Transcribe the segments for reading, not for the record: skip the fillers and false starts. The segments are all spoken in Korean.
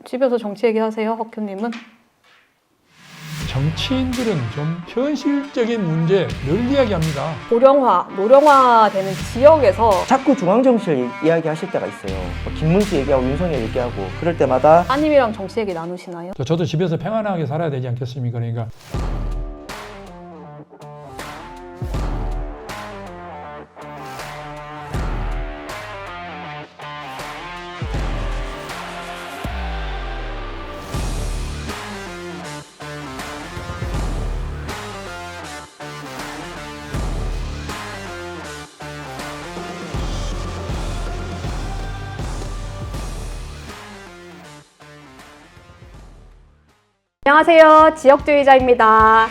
집에서 정치 얘기하세요, 혁규님은? 정치인들은 좀 현실적인 문제 늘 이야기합니다. 고령화, 노령화 되는 지역에서 자꾸 중앙정치를 이야기하실 때가 있어요. 김문수 얘기하고 윤석열 얘기하고 그럴 때마다 따님이랑 정치 얘기 나누시나요? 저도 집에서 평안하게 살아야 되지 않겠습니까? 그러니까 안녕하세요. 지역주의자입니다.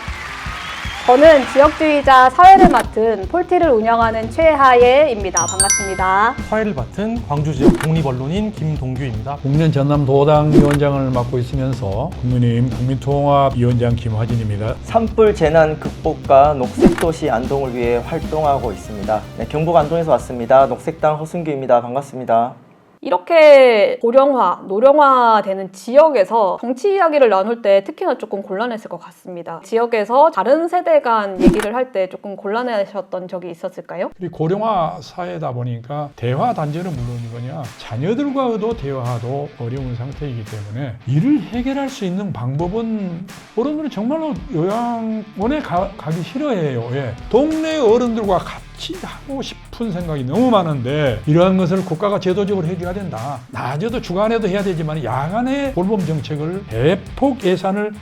저는 지역주의자 사회를 맡은 폴티를 운영하는 최하예입니다. 반갑습니다. 사회를 맡은 광주 지역 독립언론인 김동규입니다. 국년 전남도당위원장을 맡고 있으면서 국민의힘 국민통합위원장 김화진입니다. 산불 재난 극복과 녹색도시 안동을 위해 활동하고 있습니다. 네, 경북 안동에서 왔습니다. 녹색당 허순규입니다. 반갑습니다. 이렇게 고령화, 노령화 되는 지역에서 정치 이야기를 나눌 때 특히나 조금 곤란했을 것 같습니다. 지역에서 다른 세대 간 얘기를 할 때 조금 곤란하셨던 적이 있었을까요? 그리고 고령화 사회다 보니까 대화 단절은 물론이거냐 자녀들과도 대화도 어려운 상태이기 때문에 이를 해결할 수 있는 방법은 어른들은 정말로 요양원에 가기 싫어해요. 예. 동네 어른들과 같이 하고 싶은 생각이 너무 많은데 이러한 것을 국가가 제도적으로 해줘야 된다. 낮에도 주간에도 해야 되지만 야간에 돌봄 정책을 대폭 예산을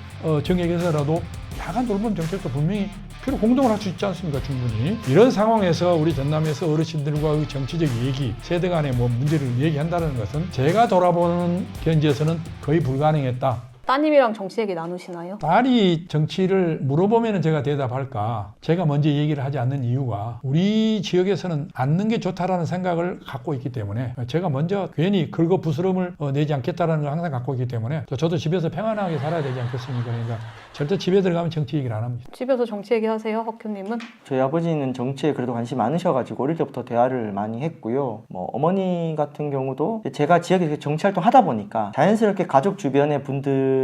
정액해서라도 야간 돌봄 정책도 분명히 필요 공동을 할 수 있지 않습니까? 충분히. 이런 상황에서 우리 전남에서 어르신들과의 정치적 얘기, 세대 간의 문제를 얘기한다는 것은 제가 돌아보는 현지에서는 거의 불가능했다. 따님이랑 정치 얘기 나누시나요? 딸이 정치를 물어보면 제가 대답할까? 제가 먼저 얘기를 하지 않는 이유가 우리 지역에서는 않는 게 좋다라는 생각을 갖고 있기 때문에 제가 먼저 괜히 긁어 부스럼을 내지 않겠다라는 걸 항상 갖고 있기 때문에 저도 집에서 평안하게 살아야 되지 않겠습니까? 그러니까 절대 집에 들어가면 정치 얘기를 안 합니다. 집에서 정치 얘기하세요, 혁규님은? 저희 아버지는 정치에 그래도 관심이 많으셔가지고 어릴 때부터 대화를 많이 했고요. 어머니 같은 경우도 제가 지역에서 정치활동 하다 보니까 자연스럽게 가족 주변의 분들이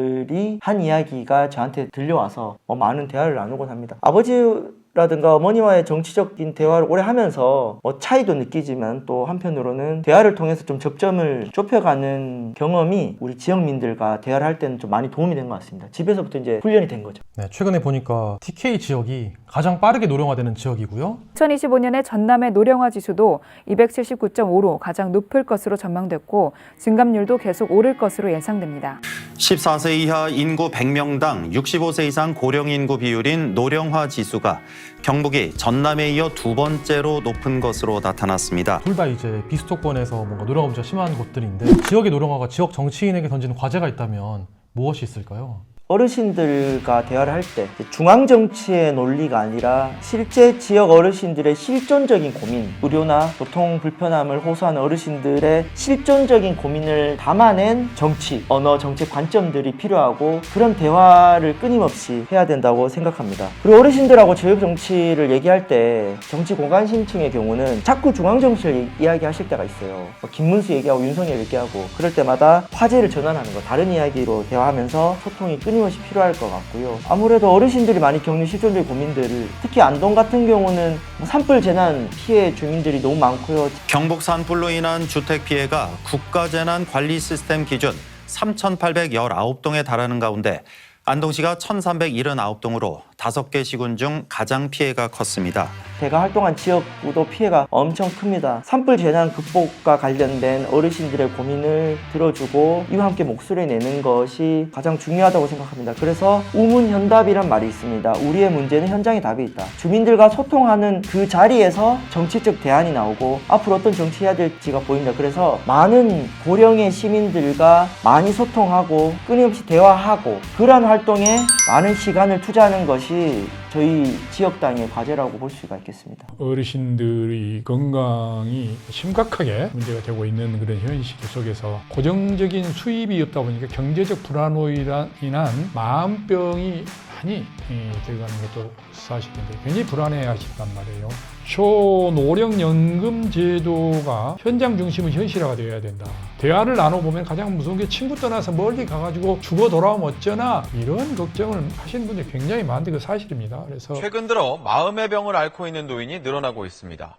한 이야기가 저한테 들려와서 많은 대화를 나누곤 합니다. 아버지라든가 어머니와의 정치적인 대화를 오래 하면서 차이도 느끼지만 또 한편으로는 대화를 통해서 좀 접점을 좁혀가는 경험이 우리 지역민들과 대화를 할 때는 좀 많이 도움이 된 것 같습니다. 집에서부터 이제 훈련이 된 거죠. 네, 최근에 보니까 TK 지역이 가장 빠르게 노령화되는 지역이고요. 2025년에 전남의 노령화 지수도 279.5로 가장 높을 것으로 전망됐고 증감률도 계속 오를 것으로 예상됩니다. 14세 이하 인구 100명당 65세 이상 고령 인구 비율인 노령화 지수가 경북이 전남에 이어 두 번째로 높은 것으로 나타났습니다. 둘 다 이제 비수도권에서 뭔가 노령화 문제가 심한 곳들인데 지역의 노령화가 지역 정치인에게 던지는 과제가 있다면 무엇이 있을까요? 어르신들과 대화를 할 때 중앙정치의 논리가 아니라 실제 지역 어르신들의 실존적인 고민, 의료나 교통 불편함을 호소하는 어르신들의 실존적인 고민을 담아낸 정치, 언어, 정책 관점들이 필요하고 그런 대화를 끊임없이 해야 된다고 생각합니다. 그리고 어르신들하고 지역 정치를 얘기할 때 정치 고관심층의 경우는 자꾸 중앙정치를 이야기하실 때가 있어요. 김문수 얘기하고 윤석열 얘기하고 그럴 때마다 화제를 전환하는 거, 다른 이야기로 대화하면서 소통이 끊임없이 필요할 것 같고요. 아무래도 어르신들이 많이 겪는 실존적인 고민들을 특히 안동 같은 경우는 산불 재난 피해 주민들이 너무 많고요. 경북 산불로 인한 주택 피해가 국가재난관리 시스템 기준 3,819동에 달하는 가운데 안동시가 1,379동으로 5개 시군 중 가장 피해가 컸습니다. 제가 활동한 지역구도 피해가 엄청 큽니다. 산불 재난 극복과 관련된 어르신들의 고민을 들어주고 이와 함께 목소리 내는 것이 가장 중요하다고 생각합니다. 그래서 우문현답이란 말이 있습니다. 우리의 문제는 현장에 답이 있다. 주민들과 소통하는 그 자리에서 정치적 대안이 나오고 앞으로 어떤 정치해야 될지가 보인다. 그래서 많은 고령의 시민들과 많이 소통하고 끊임없이 대화하고 그러한 활동에 많은 시간을 투자하는 것이 저희 지역당의 과제라고 볼 수가 있겠습니다. 어르신들이 건강이 심각하게 문제가 되고 있는 그런 현실 속에서 고정적인 수입이 없다 보니까 경제적 불안으로 인한 마음병이 많이 들어가는 것도 사실인데 굉장히 불안해하신단 말이에요. 초노령연금 제도가 현장 중심의 현실화가 되어야 된다. 대화를 나눠보면 가장 무서운 게 친구 떠나서 멀리 가가지고 죽어 돌아오면 어쩌나 이런 걱정을 하시는 분들이 굉장히 많은데 그 사실입니다. 그래서 최근 들어 마음의 병을 앓고 있는 노인이 늘어나고 있습니다.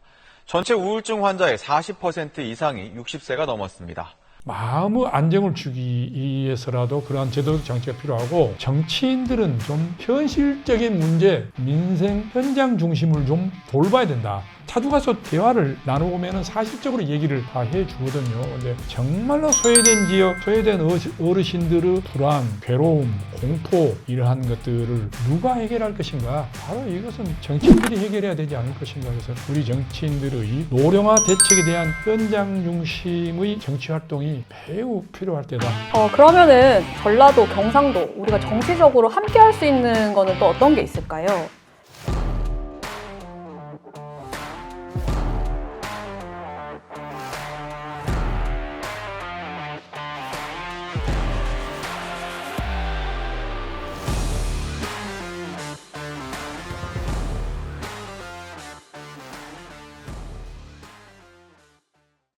전체 우울증 환자의 40% 이상이 60세가 넘었습니다. 마음의 안정을 주기 위해서라도 그러한 제도적 장치가 필요하고 정치인들은 좀 현실적인 문제, 민생 현장 중심을 좀 돌봐야 된다. 자주 가서 대화를 나눠보면 사실적으로 얘기를 다 해주거든요. 근데 정말로 소외된 지역, 소외된 어르신들의 불안, 괴로움, 공포 이러한 것들을 누가 해결할 것인가? 바로 이것은 정치인들이 해결해야 되지 않을 것인가. 그래서 우리 정치인들의 노령화 대책에 대한 현장 중심의 정치 활동이 매우 필요할 때다. 그러면은 전라도, 경상도 우리가 정치적으로 함께 할 수 있는 거는 또 어떤 게 있을까요?